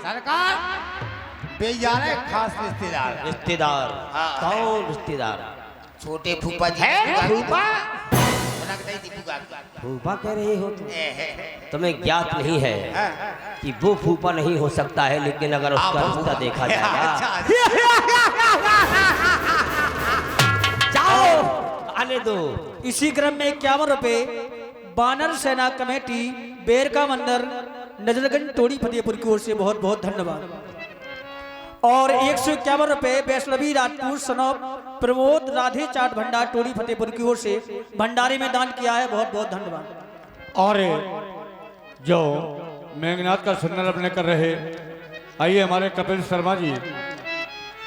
सरकार बेजान है खास रिश्तेदार। रिश्तेदार? हाँ। कौन रिश्तेदार? छोटे फूफा जी। फूफा? फूफा फूफा कह रहे हो तुम? तुम्हें ज्ञात नहीं है कि वो फूफा नहीं हो सकता है, लेकिन अगर उसका रिश्ता देखा जाएगा। जाओ आने दो। इसी क्रम में 51 रुपए बानर सेना कमेटी बेरका मंदिर नजरगंज टोड़ी फतेहपुर की ओर से बहुत बहुत धन्यवाद। और 151 रुपए वैष्णवी राजपूत सनौप प्रमोद राधे चाट भंडार टोड़ी फतेहपुर की ओर से भंडारे में दान किया है, बहुत बहुत धन्यवाद। और जो मेघनाथ का सुंदर अपने कर रहे, आइए हमारे कपिल शर्मा जी,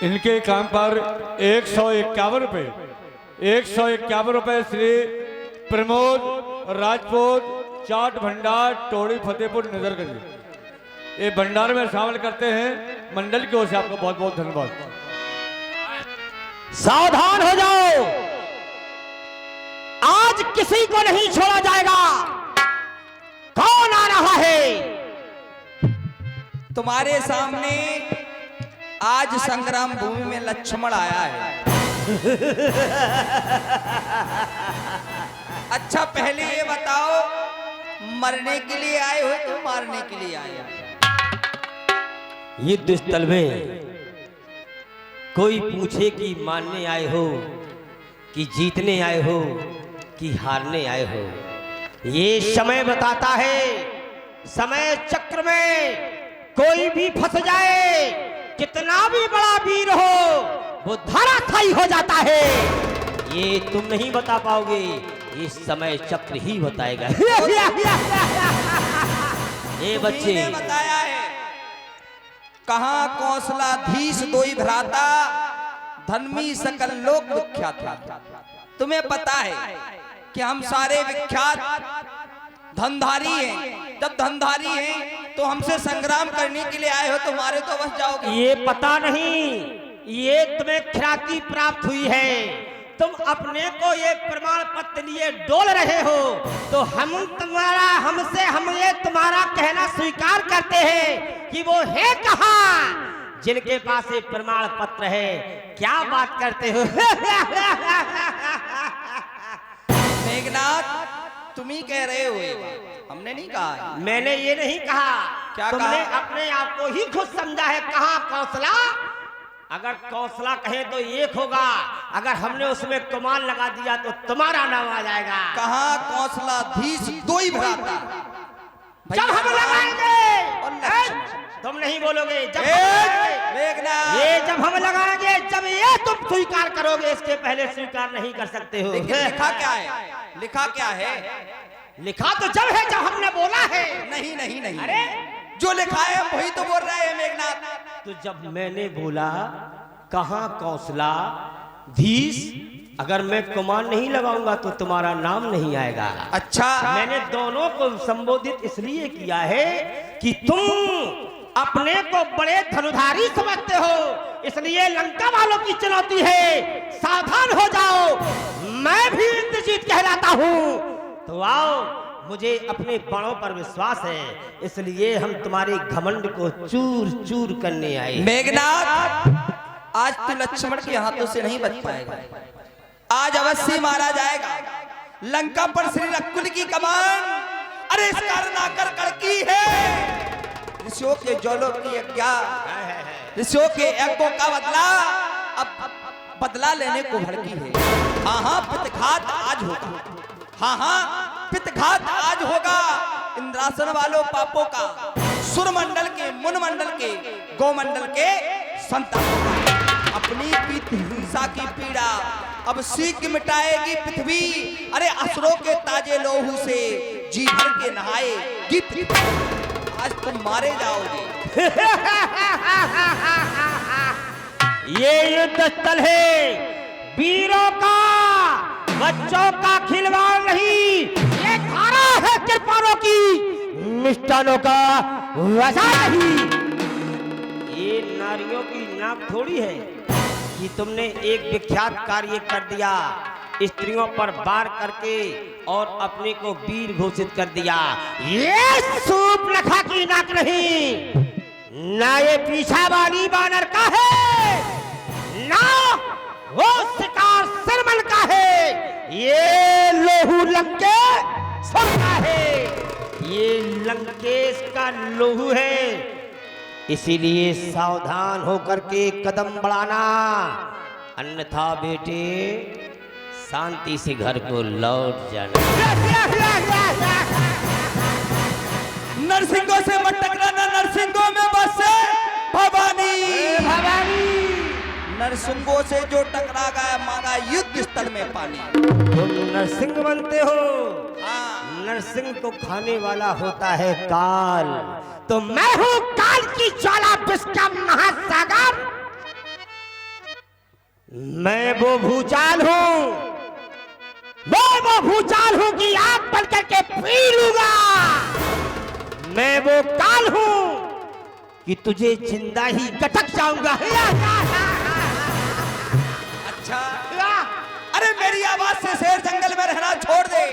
इनके काम पर 151 रुपए 151 रुपए श्री प्रमोद राजपूत चाट भंडार टोड़ी फतेहपुर नजरगंज ये भंडार में शामिल करते हैं। मंडल की ओर से आपको बहुत बहुत धन्यवाद। सावधान हो जाओ, आज किसी को नहीं छोड़ा जाएगा। कौन आ रहा है? तुम्हारे सामने आज संग्राम भूमि में लक्ष्मण आया है। अच्छा पहले ये बताओ, मरने के लिए आए हो तो मारने के लिए आए हो? युद्ध स्थल में कोई पूछे कि मानने आए हो कि जीतने आए हो कि हारने आए हो, ये समय बताता है। समय चक्र में कोई भी फंस जाए, कितना भी बड़ा वीर हो, वो धराशायी हो जाता है। ये तुम नहीं बता पाओगे, ये समय चक्र ही बताएगा। ये बच्चे ने बताया है, कहाँ कौशलाधीश दोई भ्राता, धर्मी सकल लोक विख्यात था। तुम्हें पता है कि हम सारे विख्यात धनधारी हैं। जब धनधारी हैं तो हमसे संग्राम करने के लिए आए हो, तो हमारे तो बस जाओगे। ये पता नहीं, ये तुम्हें ख्याति प्राप्त हुई है। तुम अपने को ये प्रमाण पत्र लिए डोल रहे हो, तो हम ये तुम्हारा कहना स्वीकार करते हैं कि वो है कहाँ जिनके पास ये प्रमाण पत्र है। क्या बात करते हो? मेघनाथ तुम ही कह रहे हो, हमने नहीं कहा है। मैंने ये नहीं कहा। क्या तुमने कहा? अपने आप को ही खुद समझा है। कहाँ कौशला? अगर कौशला कहे तो एक होगा, अगर हमने उसमें कमान लगा दिया तो तुम्हारा नाम आ जाएगा। कहाँ कौशलाधीश दोई भ्राता? जब हम लगाएंगे, तुम नहीं बोलोगे। जब ये जब हम लगाएंगे, जब ये तुम स्वीकार करोगे, इसके पहले स्वीकार नहीं कर सकते हो। लिखा क्या है? लिखा क्या है? लिखा तो जब है जब हमने बोला है। नहीं नहीं नहीं, अरे जो लिखा है हम वही तो बोल रहे हैं मेघनाथ। तो जब मैंने बोला कहाँ कौशला धीश, अगर मैं कमान नहीं लगाऊंगा तो तुम्हारा नाम नहीं आएगा। अच्छा, मैंने दोनों को संबोधित इसलिए किया है कि तुम अपने को बड़े धनुधारी समझते हो, इसलिए लंका वालों की चुनौती है। सावधान हो जाओ, मैं भी इंद्रजीत कहलाता हूँ। तो आओ, मुझे अपने बाणों पर विश्वास है, इसलिए हम तुम्हारे घमंड को चूर चूर करने आए। मेघनाथ आज तो लक्ष्मण के हाथों से नहीं बच पाएगा, आज अवश्य मारा जाएगा। लंका पर श्री रकुल की कमान, अरे इस कारण आकर कड़की है। ऋषियों के जौलों की यज्ञा, ऋषियों के यज्ञों का बदला अब बदला लेने को भड़की है। हाँ हाँ पितघात आज होगा, हाँ हाँ पितघात आज होगा। इंद्रासन वालों पापों का, सुर मंडल के, मुन मंडल के, गोमंडल के संतानों का अपनी पित हिंसा की पीड़ा अब शीघ्र मिटाएगी पृथ्वी। अरे असुरों के ताजे लोहू से जी भर के नहाएगी। आज तुम मारे जाओगे। ये युद्ध स्थल है वीरों का, बच्चों का खिलवाड़ नहीं। ये धारा है कृपाणों की, मिष्टानों का वसा नहीं। ये नारियों की नाक थोड़ी है कि तुमने एक विख्यात कार्य कर दिया, स्त्रियों पर वार करके और अपने को वीर घोषित कर दिया। ये सूर्पनखा की नाक नहीं, ना ये पीछा वाली बानर का है, ना वो शिकार सरमन का है, ये लोहू लंकेश का है, ये लंकेश का लोहू है। इसीलिए सावधान होकर के कदम बढ़ाना, अन्यथा बेटे शांति से घर को लौट जाना। नरसिंगों से मत टकराना, नरसिंगों में बसे भवानी। नरसिंगों से जो टकरा गया मांगा युद्ध स्थल में पानी। तुम नरसिंह बनते हो, हाँ। नरसिंह को खाने वाला होता है काल, तो मैं हूं काल की ज्वाला विष का महासागर। मैं वो भूचाल हूं, मैं वो भूचाल हूं कि आग बन करके पी लूंगा। मैं वो काल हूं कि तुझे जिंदा ही गटक जाऊंगा। अच्छा, अरे मेरी आवाज से शेर जंगल में रहना छोड़ दे,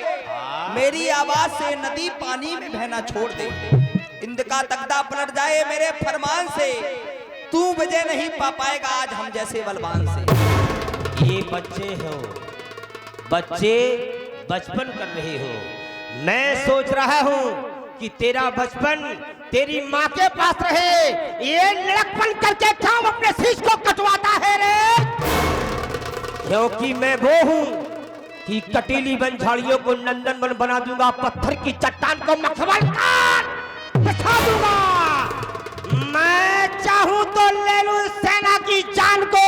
मेरी आवाज से नदी पानी में बहना छोड़ दे। इंद्र का तख्ता पलट जाए मेरे फरमान से, तू विजय नहीं पा पाएगा आज हम जैसे बलवान से। ये बच्चे हो, बच्चे बचपन कर रहे हो। मैं सोच रहा हूं कि तेरा बचपन तेरी माँ के पास रहे। ये लड़कपन करके क्यों अपने शीश को कटवाता है रे? क्योंकि मैं वो हूं कि कटीली वन झाड़ियों को नंदनवन बना दूंगा, पत्थर की चट्टान को मखमल काट बिछा दूंगा। मैं चाहूं तो ले लूं सेना की जान को।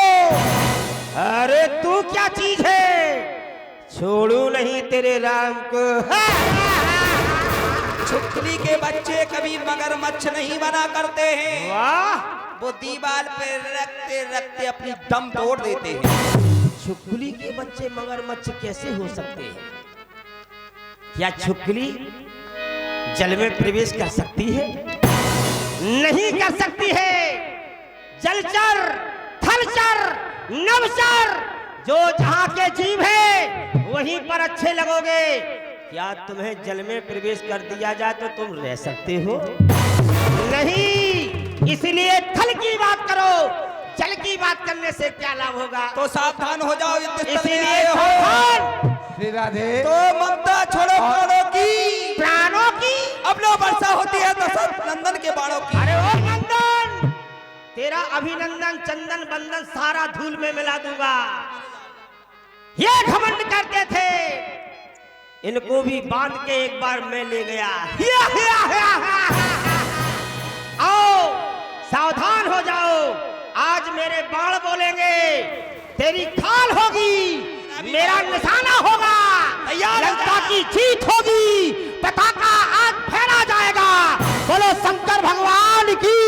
अरे तू क्या चीज है, छोड़ू नहीं तेरे राम को। छुपकली के बच्चे कभी मगरमच्छ नहीं बना करते हैं। वाह, वो दीवार पे रखते रखते अपनी दम तोड़ देते हैं। छुपकली के बच्चे मगरमच्छ कैसे हो सकते हैं? क्या छुपकली जल में प्रवेश कर सकती है? नहीं कर सकती है। जलचर, थलचर, नभचर, जो जहां के जीव है वहीं पर अच्छे लगोगे। क्या तुम्हें जल में प्रवेश कर दिया जाए तो तुम रह सकते हो? नहीं, इसलिए थल की बात करो। जल की बात करने से क्या लाभ होगा? तो सावधान हो जाओ, इसीलिए सावधान। श्री राधे। तो ममता छोड़ो प्राणों की, प्राणों की। अब लो वर्षा होती है तो सब नंदन के बाणों की। अरे ओ नंदन, तेरा अभिनंदन चंदन बंदन सारा धूल में मिला दूंगा। ये घमंड करते थे, इनको भी बांध के एक बार मैं ले गया। आओ सावधान हो जाओ, आज मेरे बाण बोलेंगे, तेरी खाल होगी, मेरा निशाना होगा, लंका की जीत होगी, पताका आज फहरा जाएगा। बोलो शंकर भगवान की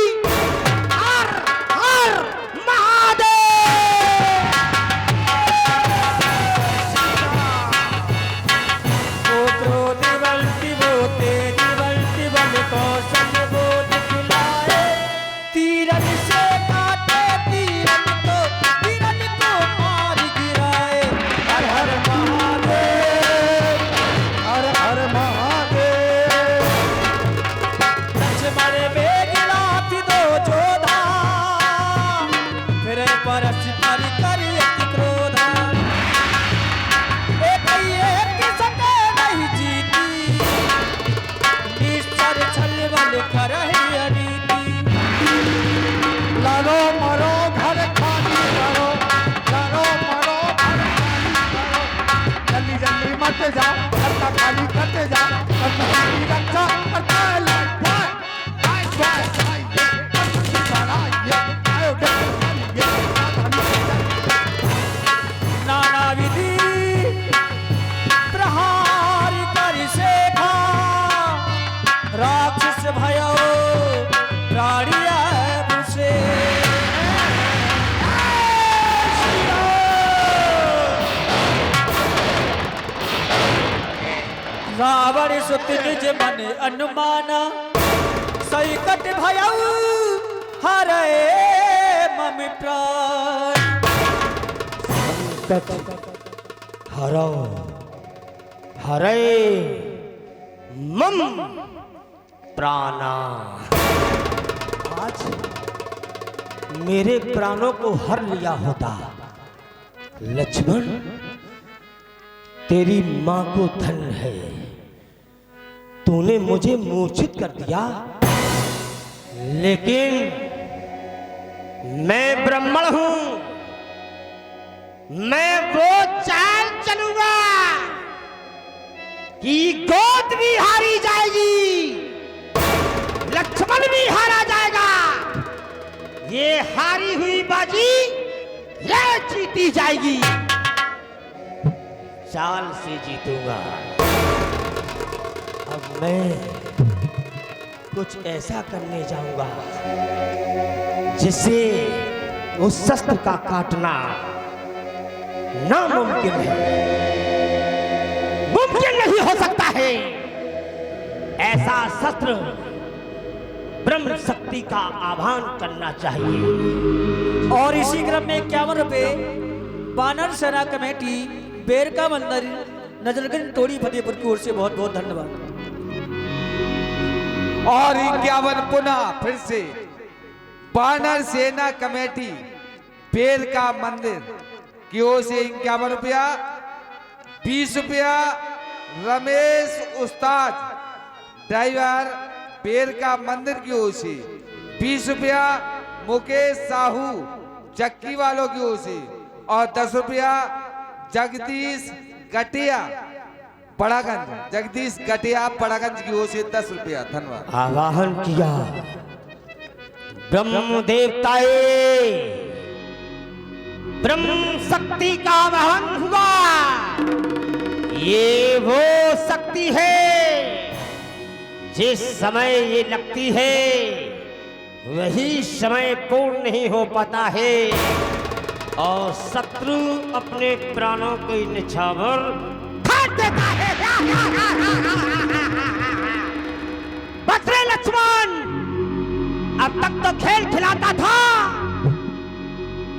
हर हर महादेव। खाली करते जा, रक्षा नाना विधि प्रहार कर शेखा, राक्षस भयो प्राणिया से। रावण सुत निज मन अनुमाना, संकट भयउ हरे मम प्राण। हरो हरे मम प्राणा। आज मेरे प्राणों को हर लिया होता। लक्ष्मण, तेरी मां को धन है, तूने मुझे मूर्छित कर दिया, लेकिन मैं ब्राह्मण हूं, मैं वो चाल चलूंगा कि गोद भी हारी जाएगी, लक्ष्मण भी हारा जाएगा। ये हारी हुई बाजी ये जीती जाएगी, चाल से जीतूंगा। अब मैं कुछ ऐसा करने जाऊंगा जिससे उस शस्त्र का काटना नामुमकिन है, मुमकिन नहीं हो सकता है। ऐसा शस्त्र ब्रह्म शक्ति का आह्वान करना चाहिए। और इसी क्रम में 51 रुपए बानर सेना कमेटी बेरका मंदिर नजरगंज टोड़ी फतेहपुर की ओर से बहुत बहुत धन्यवाद। और 51 पुनः फिर से बानर सेना कमेटी बेर का मंदिर की ओर से 51 रुपया, 20 रुपया रमेश उस्ताद ड्राइवर बेर का मंदिर की ओर से, 20 रुपया मुकेश साहू चक्की वालों की ओर से, और 10 रुपया जगदीश गटिया बड़ागंज, जगदीश गटिया बड़ागंज की ओर से 10 रुपया। धन्यवाद। आवाहन किया ब्रह्म देवताए, ब्रह्म शक्ति का आवाहन हुआ। ये वो शक्ति है जिस समय ये लगती है वही समय पूर्ण नहीं हो पाता है और शत्रु अपने प्राणों को निछावर काट देता है। बच रे लक्ष्मण, अब तक तो खेल खिलाता था,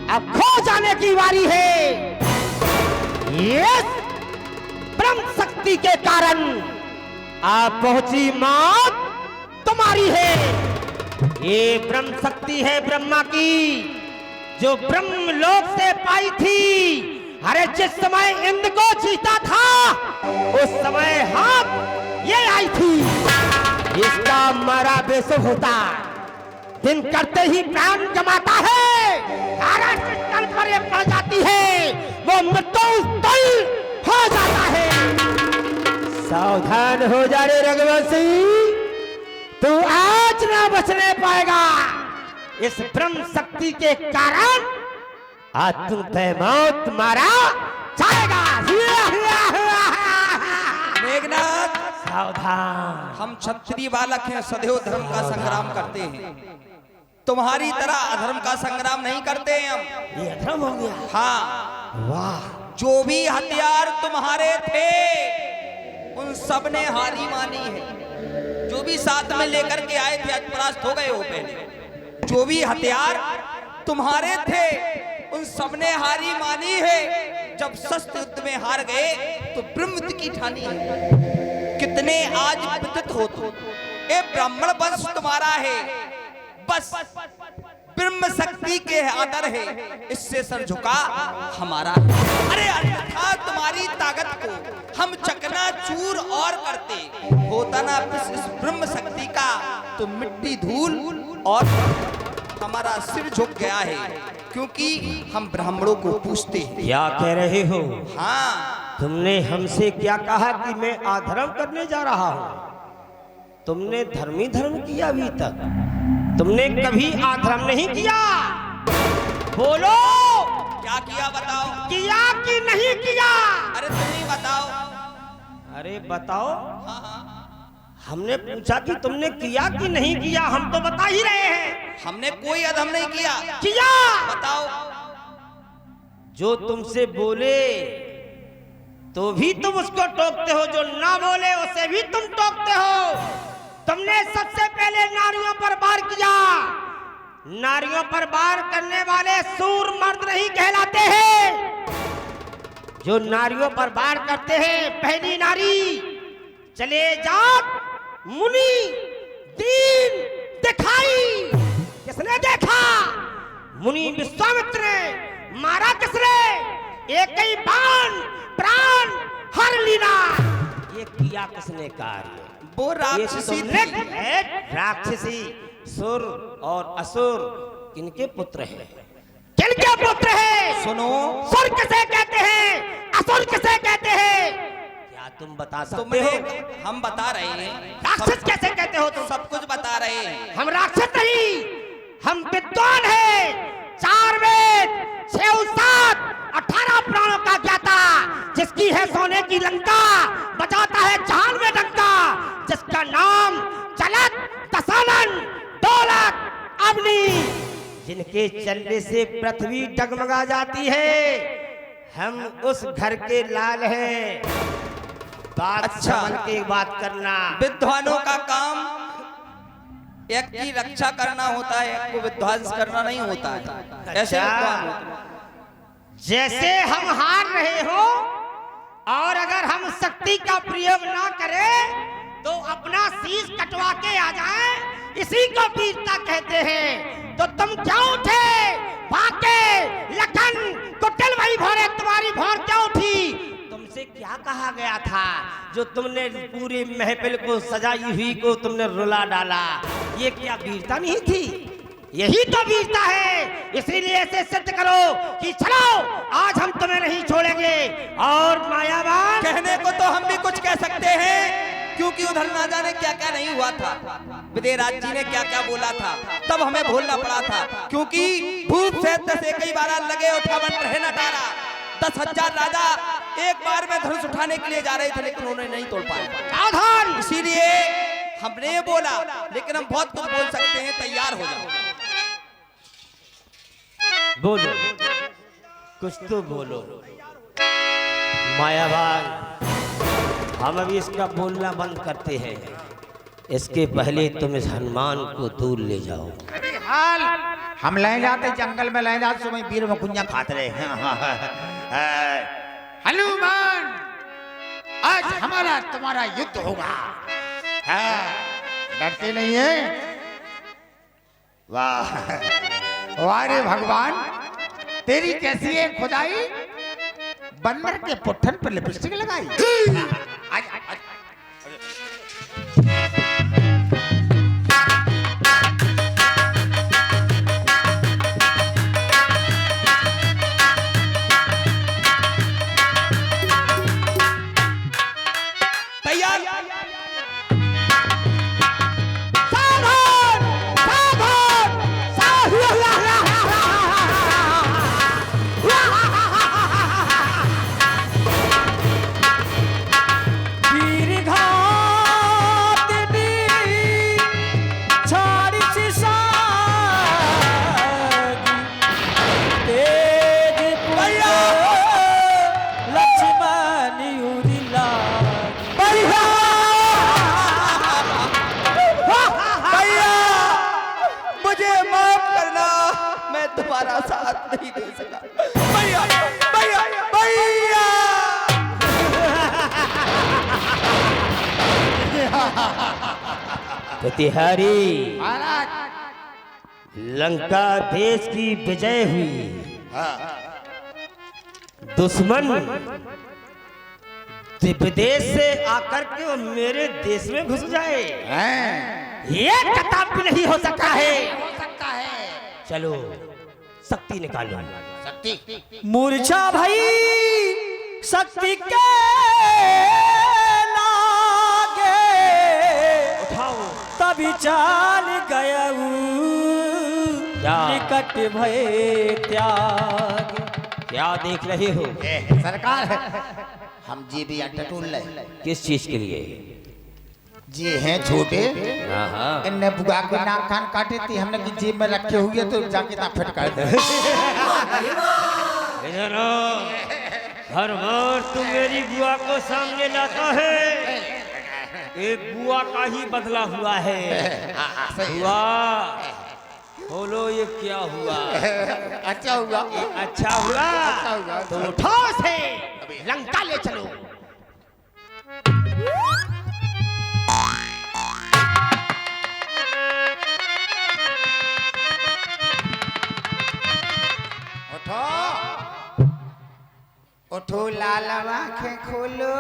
अब खो जाने की बारी है। ये ब्रह्म शक्ति के कारण आप पहुंची मौत तुम्हारी है। ये ब्रह्म शक्ति है ब्रह्मा की, जो ब्रह्म लोक से पाई थी। अरे जिस समय इंद्र को जीता था उस समय हाथ ये आई थी। इसका मारा बेसुर होता, दिन करते ही प्राण गमाता है, तल पर ये पड़ जाती है, वो मृत्यु तल हो जाता है। सावधान हो जा रे रघुवंशी, तू आज ना बचने पाएगा। इस ब्रह्म शक्ति के कारण आज तू बेमौत मारा जाएगा। मेघनाथ, सावधान। हम क्षत्रिय बालक हैं, सदैव धर्म का संग्राम करते हैं, तुम्हारी तरह अधर्म का संग्राम नहीं करते हैं हम। ये अधर्म हो गया। हाँ, वाह, जो भी हथियार तुम्हारे थे उन सब ने हारी मानी है। जो भी साथ में लेकर के आए थे आज परास्त हो गए हो। पहले जो भी हथियार तुम्हारे थे उन सब ने हारी मानी है। जब शस्त्र युद्ध में हार गए तो ब्रह्म की ठानी है। कितने आज विदित हो तुम, ए ब्राह्मण वंश तुम्हारा है, बस ब्रह्म शक्ति के आदर है, इससे सर झुका हमारा। अरे अन्यथा तुम्हारी ताकत को हम चकनाचूर और करते, होता ना इस ब्रह्म शक्ति का तो मिट्टी धूल और हमारा सिर झुक गया है, क्योंकि हम ब्राह्मणों को पूछते हैं। क्या कह रहे हो? हाँ, तुमने हमसे क्या कहा कि मैं अधर्म करने जा रहा हूं? तुमने धर्मी धर्म किया अभी तक, तुमने कभी अधर्म नहीं किया। बोलो, क्या किया बताओ? किया कि नहीं किया? अरे तुम ही बताओ। अरे बताओ। हाँ हाँ, हमने पूछा कि तुमने किया कि नहीं किया, हम तो बता ही रहे हैं। हमने कोई अधर्म नहीं किया। किया। बताओ। जो तुमसे बोले तो भी तुम उसको टोकते हो, जो ना बोले उसे भी तुम टोकते हो। तुमने सबसे पहले नारियों पर वार किया। नारियों पर वार करने वाले सूर मर्द नहीं कहलाते हैं। जो नारियों पर वार करते हैं, पहली नारी चले जात मुनि दीन दिखाई, किसने देखा? मुनि विश्वामित्र ने। मारा किसने? एक ही बाण प्राण हर लीना। ये किया किसने कार्य? वो राक्षसी तुमने थी। राक्षसी। सुर और असुर किनके पुत्र हैं? किनके पुत्र हैं? सुनो, सुर किसे कहते हैं? असुर किसे कहते हैं? क्या तुम बता सकते हो? तुम्हें हम बता रहे हैं। राक्षस कैसे कहते हो तुम? सब कुछ बता रहे हैं। हम राक्षस नहीं, हम विद्वान हैं। 4 वेद 6 7 18 पुराणों का ज्ञाता, जिसकी है सोने की लंका, बजाता है जहान में डंका, जिसका नाम चलत दसानन दौलत अवनी, जिनके चलने से पृथ्वी डगमगा जाती है। हम उस घर के लाल हैं। बात अच्छा। समझ के बात करना। विद्वानों का काम एक की रक्षा करना होता है, एक को विध्वंस करना नहीं होता है। ऐसे विद्वान होते हैं। जैसे हम हार रहे हो और अगर हम शक्ति का प्रयोग ना करें तो अपना शीश कटवा के आ जाएं, इसी को वीरता कहते हैं। तो तुम क्या उठे भागे लखन कुटिल वही भोरे, तुम्हारी भौर क्या उठी? तुमसे क्या कहा गया था जो तुमने पूरे महफिल को सजाई हुई को तुमने रुला डाला? ये क्या वीरता नहीं थी? यही तो वीरता है। इसीलिए ऐसे सिद्ध करो कि चलो आज हम तुम्हें नहीं छोड़ेंगे। और मायावान, कहने को तो हम भी कुछ कह सकते हैं, क्योंकि उधर ना जाने क्या क्या नहीं हुआ था। विदेराज जी ने क्या क्या बोला था, तब हमें भूलना पड़ा था। क्योंकि भूप से 10 कई बार लगे उठावन रहे नटारा। 10,000 राजा एक बार में धनुष उठाने के लिए जा रहे थे, लेकिन उन्होंने नहीं तोड़ पाया। सावधान। इसीलिए हमने बोला, लेकिन हम बहुत कुछ बोल सकते हैं। तैयार हो जाओ। बोलो, कुछ तो बोलो। मायावान, हम अभी इसका बोलना बंद करते हैं। इसके पहले तुम इस हनुमान को दूर ले जाओ। हाल हम ले जाते जंगल में, ले जाते सुबह वीर मुकुंजा खाते रहे। हनुमान, आज हमारा तुम्हारा युद्ध होगा। डरते नहीं है? वाह वाह रे भगवान, तेरी कैसी है खुदाई? बंदर के पुट्ठन पर लिपस्टिक लगाई। आज, आज, तुम्हारा साथ नहीं दे सका। भैया भैया भैया, प्रतिहारी, लंका देश की विजय हुई। दुश्मन विदेश से आकर के वो मेरे देश में घुस जाए, ये कदापि नहीं हो सकता है। चलो शक्ति निकालो। मूर्छा भई शक्ति के लागे, उठाओ। तभी चाल गया क्या? निकट भय त्याग। क्या देख रहे हो? सरकार, हम जी भी टटूल ले। किस चीज के लिए? जी हैं छोटे, हाँ। इनने बुआ को नाक कान काटे थी, हमने की जेब में रखे हुए तो जाके ना फिट कर दे। इधर आओ। हर बार तू मेरी बुआ को सामने लाता है, एक बुआ का ही बदला हुआ है। बुआ बोलो, ये क्या हुआ? अच्छा हुआ, अच्छा हुआ तो उठाओ से लंका ले चलो। उठो लाल आंखें खोलो,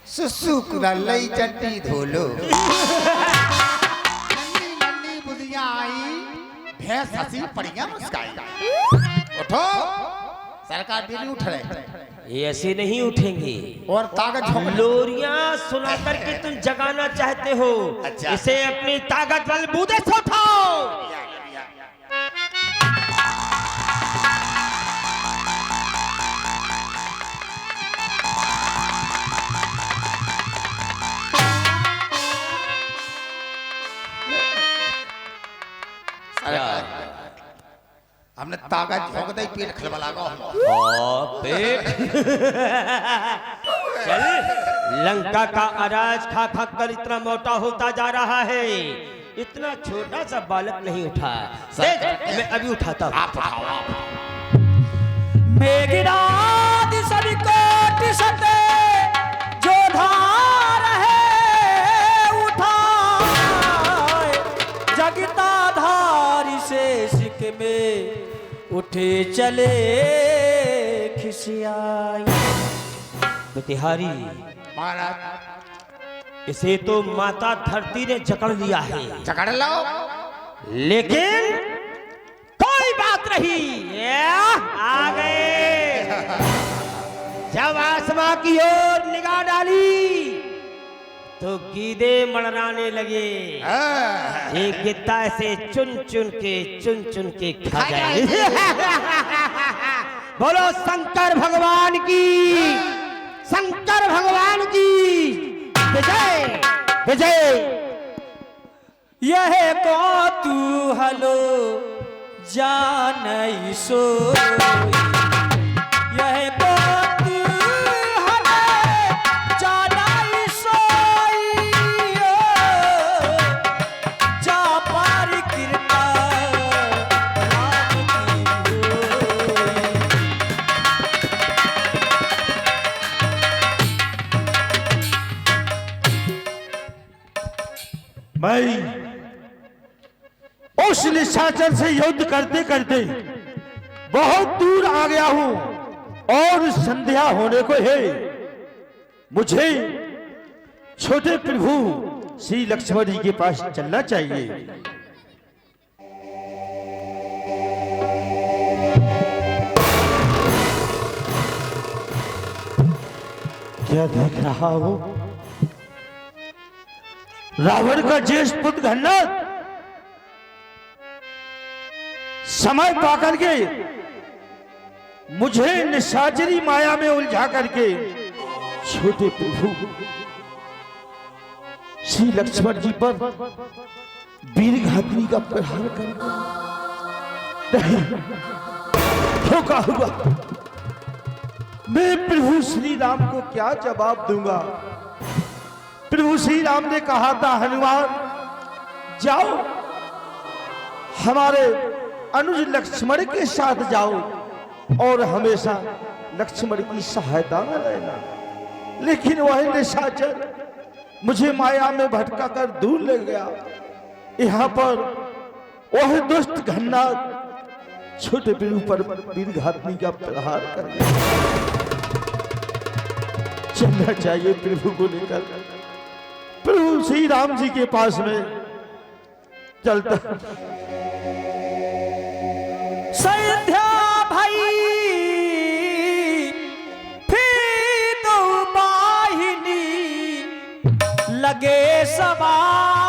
सुसुक लई चट्टी धोलो। नन्ही नन्ही बुधिया आई, भैंस हंसी पड़िया मुस्काई। उठो, सरकार भी नहीं उठ रहे। ये ऐसे नहीं उठेंगे। और ताकत लोरियां सुना करके तुम जगाना चाहते हो। अच्छा। इसे अपनी ताकत बलबूते से उठाओ। हमने ताकत झोंक दई, पेट खलबला गो। पेट चल, लंका का अनाज खा खा कर इतना मोटा होता जा रहा है। इतना छोटा सा बालक नहीं उठा। देख, मैं अभी उठाता हूँ। आप उठाओ, आप। मेघनाद सरिकोट सते जो धार है उठाए, जगता धारी से सिक में उठे चले खिसियाई। बिहारी महाराज, इसे तो माता धरती ने जकड़ लिया है। जकड़ लो। लेकिन कोई बात नहीं, आ गए। जब आसमां की ओर निगाह डाली तो गीदे मड़राने लगे। एक गिद्दा ऐसे चुन चुन के खा जाए। बोलो शंकर भगवान की, शंकर भगवान की विजय विजय। यह कौतूहलो जानई सोई, यह कौतूहलो जानई सोई, जा पार कृपा राम की होई। मैं उस निशाचर से युद्ध करते करते बहुत दूर आ गया हूं और संध्या होने को है। मुझे छोटे प्रभु श्री लक्ष्मण जी के पास चलना चाहिए। क्या देख रहा हो? रावण का ज्येष्ठ पुत्र घन्नाद समय पाकर के मुझे निशाचरी माया में उलझा करके छोटे प्रभु श्री लक्ष्मण जी पर वीरघातनी का प्रहार कर नहीं धोखा हुआ। मैं प्रभु श्री राम को क्या जवाब दूंगा? प्रभु श्री राम ने कहा था, हनुमान जाओ हमारे अनुज लक्ष्मण के साथ जाओ और हमेशा लक्ष्मण की सहायता में रहना। लेकिन वह निशाचर मुझे माया में भटका कर दूर ले गया। यहाँ पर वह दुष्ट घन्नाद छोटे प्रभु पर वीरघातनी का प्रहार कर गया। चलना चाहिए प्रभु को लेकर प्रभु श्री राम जी के पास में चलता। संध्या भाई फिर दो बाहिनी लगे सवार,